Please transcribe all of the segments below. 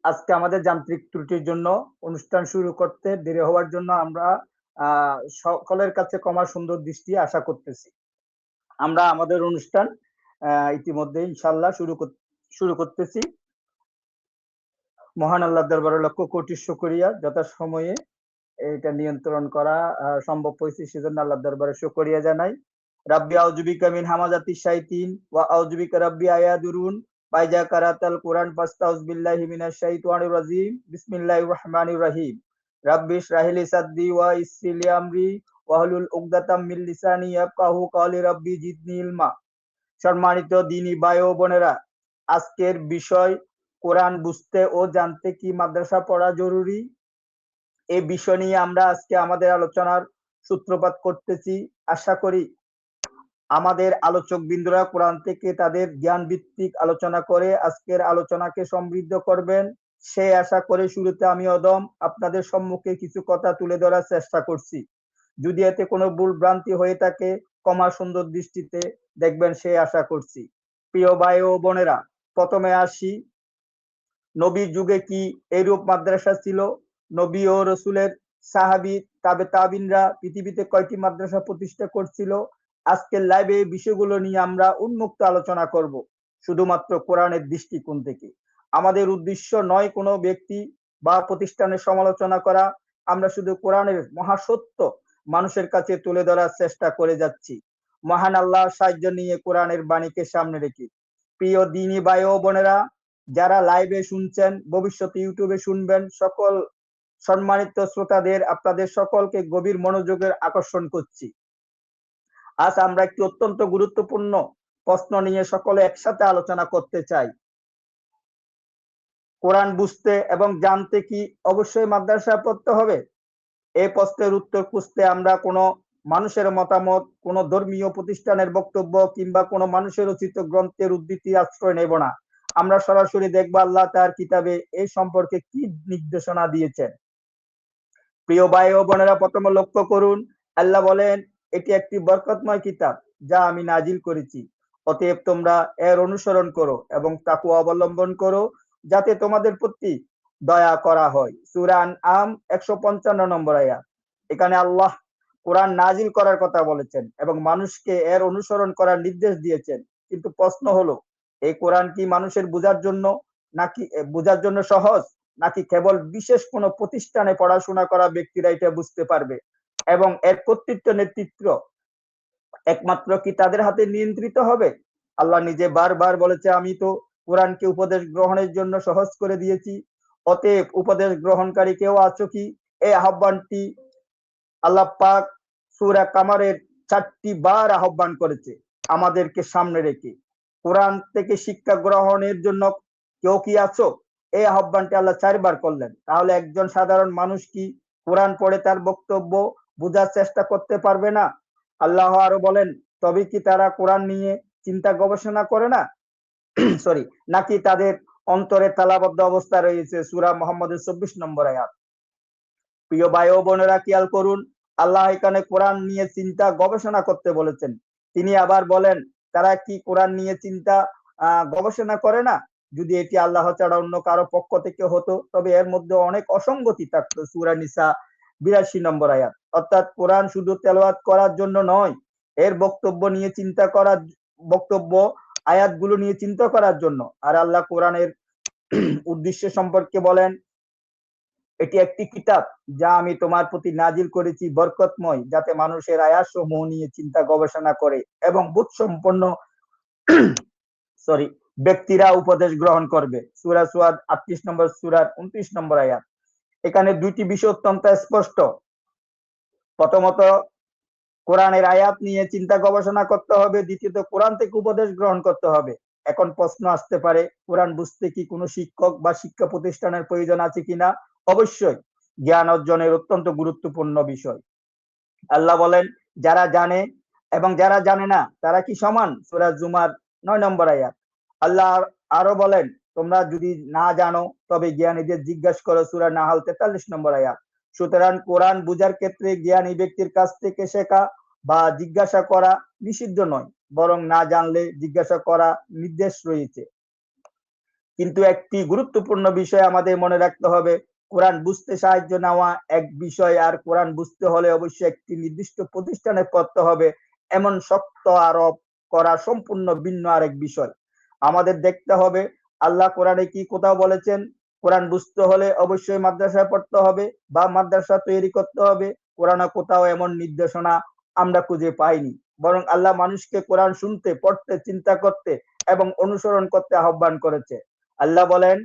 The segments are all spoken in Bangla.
আজকে আমাদের যান্ত্রিক ত্রুটির জন্য অনুষ্ঠান শুরু করতে দেরি হওয়ার জন্য আমরা সকলের কাছে ক্ষমা সুন্দর দৃষ্টি আশা করতেছি। আমরা আমাদের অনুষ্ঠান ইতিমধ্যে ইনশাল্লাহ শুরু করতেছি। মহান আল্লাহ দরবারে লক্ষ কোটি শুকরিয়া, যথাসময়ে এটা নিয়ন্ত্রণ করা সম্ভব হয়েছে, সেজন্য আল্লাহ দরবারে শুকরিয়া জানাই। রাব্বি আউযুবিকা মিন হামাযাতিশ শায়াতিন ওয়া আউযুবিকা রাব্বি আয়াদুরুন ফাইজা কারাতাল কুরআন ফাস্তাউয বিল্লাহি মিনাশ শাইতানির রাজিম বিসমিল্লাহির রহমানির রহিম রাব্বি ইশরাহ লি সাদরি ওয়া ইয়াসসির লি আমরি ওয়াহলুল উকদাতাম মিন লিসানি ইয়াফকাহু কওলি রাব্বি জিদনি ইলমা। সম্মানিত দ্বীনী ভাই ও বোনেরা, আজকের বিষয় কোরআন বুঝতে ও জানতে কি মাদ্রাসা পড়া জরুরি। এই বিষয় নিয়ে আমরা আজকে আমাদের আলোচনার সূত্রপাত করতেছি। আশা করি আমাদের আলোচক বিন্দুরা কোরআন থেকে তাদের জ্ঞান ভিত্তিক আলোচনা করে আজকের আলোচনাকে সমৃদ্ধ করবেন, সেই আশা করে শুরুতে আমি অদম আপনাদের সম্মুখে কিছু কথা তুলে ধরার চেষ্টা করছি। যদি এতে কোনো ভুল ভ্রান্তি হয়ে থাকে ক্ষমা সুন্দর দৃষ্টিতে দেখবেন, সেই আশা করছি। প্রিয় ভাই ও বোনেরা, প্রথমে আসি, নবীর যুগে কি এইরূপ মাদ্রাসা ছিল? নবী ও রসুলের সাহাবী তাবে তাবিনরা পৃথিবীতে কয়টি মাদ্রাসা প্রতিষ্ঠা করছিল? আজকের লাইভে এই বিষয়গুলো নিয়ে আমরা উন্মুক্ত আলোচনা করব, শুধুমাত্র কোরআনের দৃষ্টিকোণ থেকে। আমাদের উদ্দেশ্য নয় কোনো ব্যক্তি বা প্রতিষ্ঠানের সমালোচনা করা, আমরা শুধু কোরআনের মহাসত্য মানুষের কাছে তুলে ধরার চেষ্টা করে যাচ্ছি, মহান আল্লাহর সাহায্য নিয়ে কোরআনের বাণীকে সামনে রেখে। প্রিয় দ্বীনী ভাই ও বোনেরা, যারা লাইভে শুনছেন, ভবিষ্যতে ইউটিউবে শুনবেন, সকল সম্মানিত শ্রোতাদের আপনাদের সকলকে গভীর মনোযোগের আকর্ষণ করছি। আজ আমরা একটি অত্যন্ত গুরুত্বপূর্ণ প্রশ্ন নিয়ে সকলে একসাথে আলোচনা করতে চাই। কোরআন বুঝতে এবং জানতে কি অবশ্যই মাদ্রাসায় পড়তে হবে? এই প্রশ্নের উত্তর খুঁজতে আমরা কোনো মানুষের মতামত, কোনো ধর্মীয় প্রতিষ্ঠানের বক্তব্য কিংবা কোনো মানুষের রচিত গ্রন্থের উদ্ধৃতি আশ্রয় নেব না। আমরা সরাসরি দেখব আল্লাহ তার কিতাবে এই সম্পর্কে কি নির্দেশনা দিয়েছেন। প্রিয় ভাই ও বোনেরা, প্রথমে লক্ষ্য করুন, আল্লাহ বলেন, এটি একটি বরকতময় কিতাব যা আমি নাজিল করেছি, অতএব তোমরা এর অনুসরণ করো এবং তাকওয়া অবলম্বন করো, যাতে তোমাদের প্রতি দয়া করা হয়। সূরা আনআম 155 নম্বর আয়াত। এখানে আল্লাহ কোরআন নাজিল করার কথা বলেছেন এবং মানুষকে এর অনুসরণ করার নির্দেশ দিয়েছেন। কিন্তু প্রশ্ন হলো, এই কোরআন কি মানুষের বোঝার জন্য সহজ, নাকি কেবল বিশেষ কোনো প্রতিষ্ঠানে পড়াশোনা করা ব্যক্তিরা এটা বুঝতে পারবে? এবং এর কর্তৃত্ব নেতৃত্ব একমাত্র কি তাদের হাতে নিয়ন্ত্রিত হবে? আল্লাহ নিজে বারবার বলেছে, আমি তো কোরআনকে উপদেশ গ্রহণের জন্য সহজ করে দিয়েছি, অতএব উপদেশ গ্রহণকারী কেউ আছো কি? এই আহ্বানটি আল্লাহ পাক সূরা কামারের 4টি বার আহ্বান করেছে আমাদেরকে সামনে রেখে। কোরআন থেকে শিক্ষা গ্রহণের জন্য কেউ কি আছো? এই আহ্বানটি আল্লাহ 4বার করলেন। তাহলে একজন সাধারণ মানুষ কি কোরআন পড়ে তার বক্তব্য বোঝার চেষ্টা করতে পারবে না? আল্লাহ আরো বলেন, তবে কি তারা কোরআন নিয়ে চিন্তা গবেষণা করে না? সরি, নাকি তাদের অন্তরে তালাবদ্ধ অবস্থা রয়েছে? সূরা মুহাম্মদের 24 নম্বর আয়াত। প্রিয় ভাই ও বোনেরা, খেয়াল করুন, আল্লাহ এখানে কোরআন নিয়ে চিন্তা গবেষণা করতে বলেছেন। তিনি আবার বলেন, তারা কি কোরআন নিয়ে চিন্তা গবেষণা করে না? যদি এটি আল্লাহ ছাড়া অন্য কারো পক্ষ থেকে হতো তবে এর মধ্যে অনেক অসঙ্গতি থাকতো। সূরা নিসা 82 নম্বর আয়াত। অর্থাৎ কোরআন শুধু তেলাওয়াত করার জন্য নয়, এর বক্তব্য আয়াতগুলো নিয়ে চিন্তা করার জন্য। আর আল্লাহ কোরআনের উদ্দেশ্য সম্পর্কে বলেন, এটি একটি কিতাব যা আমি তোমার প্রতি নাজিল করেছি বরকতময়, যাতে মানুষের আয়াত সমূহ নিয়ে চিন্তা গবেষণা করে এবং বোধসম্পন্ন ব্যক্তিরা উপদেশ গ্রহণ করবে। সূরা সুয়াদ 38 নম্বর সূরার 29 নম্বর আয়াত। এখানে দুইটি বিষয় অত্যন্ত স্পষ্ট। প্রথমত, কোরআনের আয়াত নিয়ে চিন্তা গবেষণা করতে হবে। দ্বিতীয়ত, কোরআন থেকে উপদেশ গ্রহণ করতে হবে। এখন প্রশ্ন আসতে পারে, কোরআন বুঝতে কি কোনো শিক্ষক বা শিক্ষা প্রতিষ্ঠানের প্রয়োজন আছে কিনা? অবশ্যই, জ্ঞান অর্জনের অত্যন্ত গুরুত্বপূর্ণ বিষয়। আল্লাহ বলেন, যারা জানে এবং যারা জানে না তারা কি সমান? সূরা জুমার 9 নম্বর আয়াত। আল্লাহ আরো বলেন, তোমরা যদি না জানো তবে জ্ঞানীদের জিজ্ঞাসা করো। সূরা নাহাল 43 নম্বর আয়াত। সুতরাং কোরআন বুঝার ক্ষেত্রে জ্ঞানী ব্যক্তির কাছ থেকে শেখা বা জিজ্ঞাসা করা নিষিদ্ধ নয়, বরং না জানলে জিজ্ঞাসা করা নির্দেশ রয়েছে। কিন্তু একটি গুরুত্বপূর্ণ বিষয় আমাদের মনে রাখতে হবে, কোরআন বুঝতে সাহায্য নেওয়া এক বিষয়, আর কোরআন বুঝতে হলে অবশ্যই একটি নির্দিষ্ট প্রতিষ্ঠানে করতে হবে এমন শক্ত আরোপ করা সম্পূর্ণ ভিন্ন আরেক বিষয়। আমাদের দেখতে হবে আল্লাহ কোরআনে কি কোথাও বলেছেন কোরআন বুঝতে হলে অবশ্যই মাদ্রাসায় পড়তে হবে বা মাদ্রাসা তৈরি করতে হবে। কোরআনে কোথাও এমন নির্দেশনা আমরা খুঁজে পাইনি, বরং আল্লাহ মানুষকে কোরআন শুনতে, পড়তে, চিন্তা করতে এবং অনুসরণ করতে আহ্বান করেছে। আল্লাহ বলেন,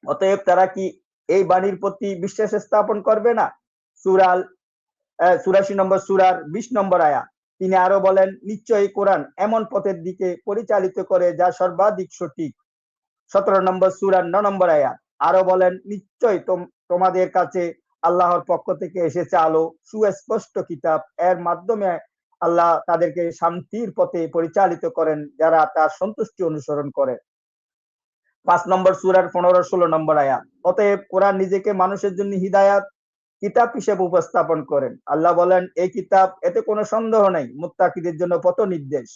অতএব তারা কি এই বাণীর প্রতি বিশ্বাস স্থাপন করবে না? সূরা ৮৪ নম্বর সূরার ২০ নম্বর আয়াত। তিনি আরো বলেন, নিশ্চয়ই কোরআন এমন পথের দিকে পরিচালিত করে যা সর্বাধিক সঠিক। ১৭ নম্বর সূরার ৯ নম্বর আয়াত। আরো বলেন, নিশ্চয় তোমাদের কাছে আল্লাহর পক্ষ থেকে এসেছে আলো, সুস্পষ্ট কিতাব, এর মাধ্যমে আল্লাহ তাদেরকে শান্তির পথে পরিচালিত করেন যারা তার সন্তুষ্টি অনুসরণ করে। ৫ নম্বর সূরার ১৫-১৬ নম্বর আয়াত। অতএব কোরআন নিজেকে মানুষের জন্য হিদায়াত কিতাব হিসেবে উপস্থাপন করেন। আল্লাহ বলেন, এই কিতাব, এতে কোনো সন্দেহ নেই, মুত্তাকিদের জন্য পথ নির্দেশ।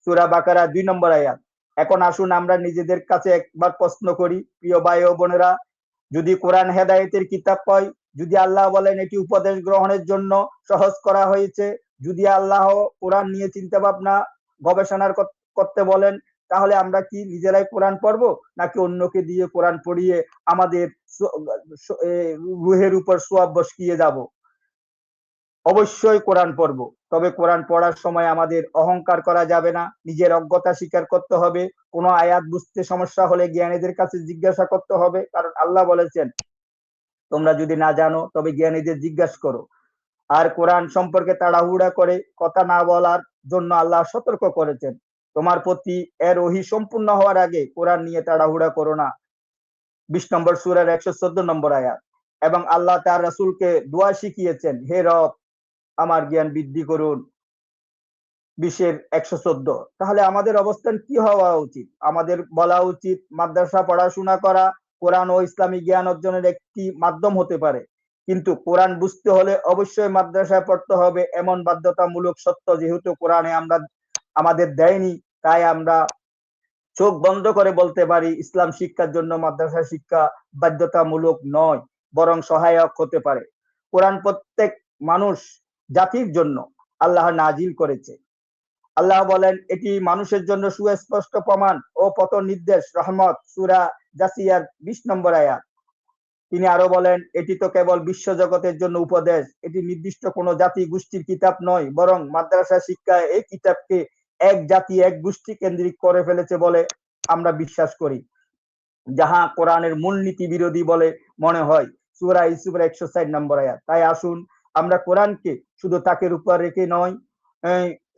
সূরা বাকারা ২ নম্বর আয়াত। এখন আসুন আমরা নিজেদের কাছে একবার প্রশ্ন করি, প্রিয় ভাই ও বোনেরা, যদি কোরআন হেদায়েতের কিতাব হয়, যদি আল্লাহ বলেন এটি উপদেশ গ্রহণের জন্য সহজ করা হয়েছে, যদি আল্লাহ কোরআন নিয়ে চিন্তা ভাবনা গবেষণার করতে বলেন, তাহলে আমরা কি নিজেরাই কোরআন পড়বো, নাকি অন্যকে দিয়ে কোরআন পড়িয়ে আমাদের রুহের উপর সোয়াব বসিয়ে যাব? অবশ্যই কোরআন পড়ব, তবে কোরআন পড়ার সময় আমাদের অহংকার করা যাবে না, নিজের অজ্ঞতা স্বীকার করতে হবে। কোনো আয়াত বুঝতে সমস্যা হলে জ্ঞানীদের কাছে জিজ্ঞাসা করতে হবে, কারণ আল্লাহ বলেছেন, তোমরা যদি না জানো তবে জ্ঞানীদের জিজ্ঞাসা করো। আর কোরআন সম্পর্কে তাড়াহুড়া করে কথা না বলার জন্য আল্লাহ সতর্ক করেছেন, তোমার প্রতি এর ওহী সম্পূর্ণ হওয়ার আগে কোরআন নিয়ে তাড়াহুড়া করো না। ২০ নম্বর সূরার ১১৪ নম্বর আয়াত। এবং আল্লাহ তার রাসূলকে দোয়া শিখিয়েছেন, হে রব, আমার জ্ঞান বৃদ্ধি করুন। ২০-এর ১১৪। তাহলে আমাদের অবস্থান কি হওয়া উচিত? আমাদের বলা উচিত, মাদ্রাসা পড়াশোনা করা কোরআন ও ইসলামী জ্ঞান অর্জনের একটি মাধ্যম হতে পারে, কিন্তু কোরআন বুঝতে হলে অবশ্যই মাদ্রাসায় পড়তে হবে এমন বাধ্যতামূলক সত্য যেহেতু কোরআনে আমাদের দেয়নি, তাই আমরা চোখ বন্ধ করে বলতে পারি ইসলাম শিক্ষার জন্য মাদ্রাসা শিক্ষা বাধ্যতামূলক নয়, বরং সহায়ক হতে পারে। কোরআন প্রত্যেক মানুষ জাতির জন্য আল্লাহ নাজিল করেছে। আল্লাহ বলেন, এটি মানুষের জন্য সুস্পষ্ট প্রমাণ ও পথ নির্দেশ, রহমত। সূরা জাসিয়ার ২০ নম্বর আয়াত। তিনি আরো বলেন, এটি তো কেবল বিশ্বজগতের জন্য উপদেশ, এটি নির্দিষ্ট কোনো জাতি গোষ্ঠীর কিতাব নয়, বরং মাদ্রাসা শিক্ষায় এই কিতাবকে এক জাতি, এক গোষ্ঠী কেন্দ্রিক করে ফেলেছে বলে আমরা বিশ্বাস করি, যাহা কোরআনের মূলনীতি বিরোধী বলে মনে হয়। সূরা ইউসুফের ১৬০ নম্বর আয়াত। তাই আসুন আমরা কোরআনকে শুধু তাকের উপর রেখে নয়,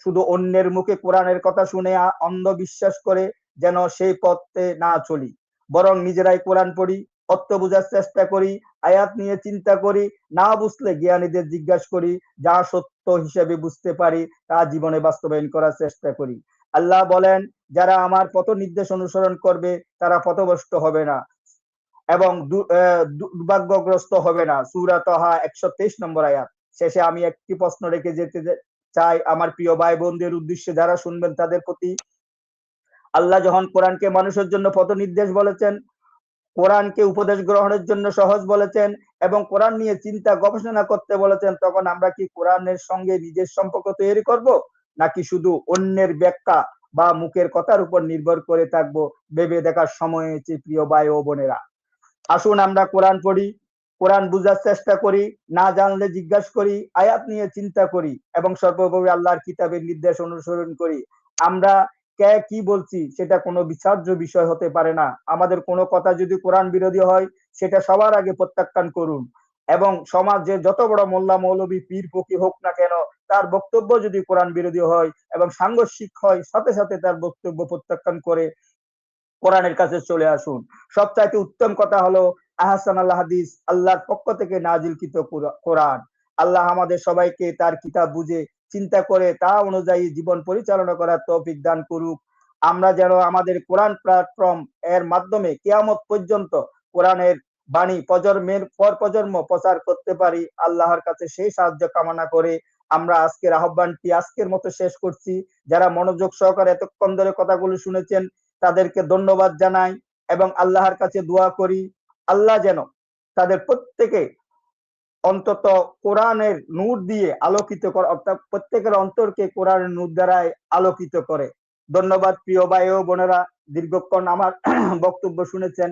শুধু অন্যের মুখে কোরআনের কথা শুনে অন্ধ বিশ্বাস করে যেন সেই পথে না চলি, বরং নিজেরাই কোরআন পড়ি, অর্থ বোঝার চেষ্টা করি, আয়াত নিয়ে চিন্তা করি, না বুঝলে জ্ঞানীদের জিজ্ঞাসা করি, যা সত্য হিসেবে বুঝতে পারি তা জীবনে বাস্তবায়ন করার চেষ্টা করি। আল্লাহ বলেন, যারা আমার পথ নির্দেশ অনুসরণ করবে তারা পথভ্রষ্ট হবে না এবং দুর্ভাগ্যগ্রস্ত হবে না। সূরা তাহা ১২৩ নম্বর আয়াত। শেষে আমি একটি প্রশ্ন রেখে যেতে চাই আমার প্রিয় ভাই বোনদের উদ্দেশ্যে, যারা শুনবেন তাদের প্রতি। আল্লাহ যখন কোরআনকে মানুষের জন্য পথ নির্দেশ বলেছেন, কোরআনকে উপদেশ গ্রহণের জন্য সহজ বলেছেন এবং কোরআন নিয়ে চিন্তা গবেষণা করতে বলেছেন, তখন আমরা কি কোরআনের সঙ্গে নিজের সম্পর্ক তৈরি করব, নাকি শুধু অন্যের ব্যাখ্যা বা মুখের কথার উপর নির্ভর করে থাকবো? ভেবে দেখার সময় হয়েছে প্রিয় ভাই ও বোনেরা। আসুন আমরা কোরআন পড়ি, কোরআন বুঝার চেষ্টা করি, না জানলে জিজ্ঞাসা করি, আয়াত নিয়ে চিন্তা করি এবং সর্বোপরি আল্লাহর কিতাবের নির্দেশ অনুসরণ করি। আমরা কে কি বলছি সেটা কোনো বিচার্য বিষয় হতে পারে না। আমাদের কোনো কথা যদি কোরআন বিরোধী হয়, সেটা সবার আগে প্রত্যাখ্যান করুন এবং সমাজে যত বড় মোল্লা মৌলবী পীর ফকির হোক না কেন, তার বক্তব্য যদি কোরআন বিরোধী হয় এবং সাংঘর্ষিক হয়, সাথে সাথে তার বক্তব্য প্রত্যাখ্যান করে কোরআনের কাছে চলে আসুন। সবচাইতে উত্তম কথা হলো আহসান আল্লাহ হাদিস, আল্লাহর পক্ষ থেকে নাজিলকৃত কোরআন। আল্লাহ আমাদের সবাইকে তার কিতাব বুঝে চিন্তা করে তা অনুযায়ী জীবন পরিচালনা করার তৌফিক দান করুক। আমরা যেন আমাদের কোরআন প্ল্যাটফর্ম এর মাধ্যমে কিয়ামত পর্যন্ত কোরআনের বাণী প্রজন্মের পর প্রজন্ম প্রচার করতে পারি, আল্লাহর কাছে সেই সাহায্য কামনা করে আমরা আজকের আহ্বানটি আজকের মতো শেষ করছি। যারা মনোযোগ সহকারে এতক্ষণ ধরে কথাগুলো শুনেছেন তাদেরকে ধন্যবাদ জানাই। এবং আল্লাহর কাছে দোয়া করি আল্লাহ যেন তাদের প্রত্যেকে অন্তত কোরআনের নূর দিয়ে আলোকিত করে, অর্থাৎ প্রত্যেকের অন্তরকে কোরআনের নূর দ্বারাই আলোকিত করে। ধন্যবাদ প্রিয় ভাই ও বোনেরা, দীর্ঘক্ষণ আমার বক্তব্য শুনেছেন।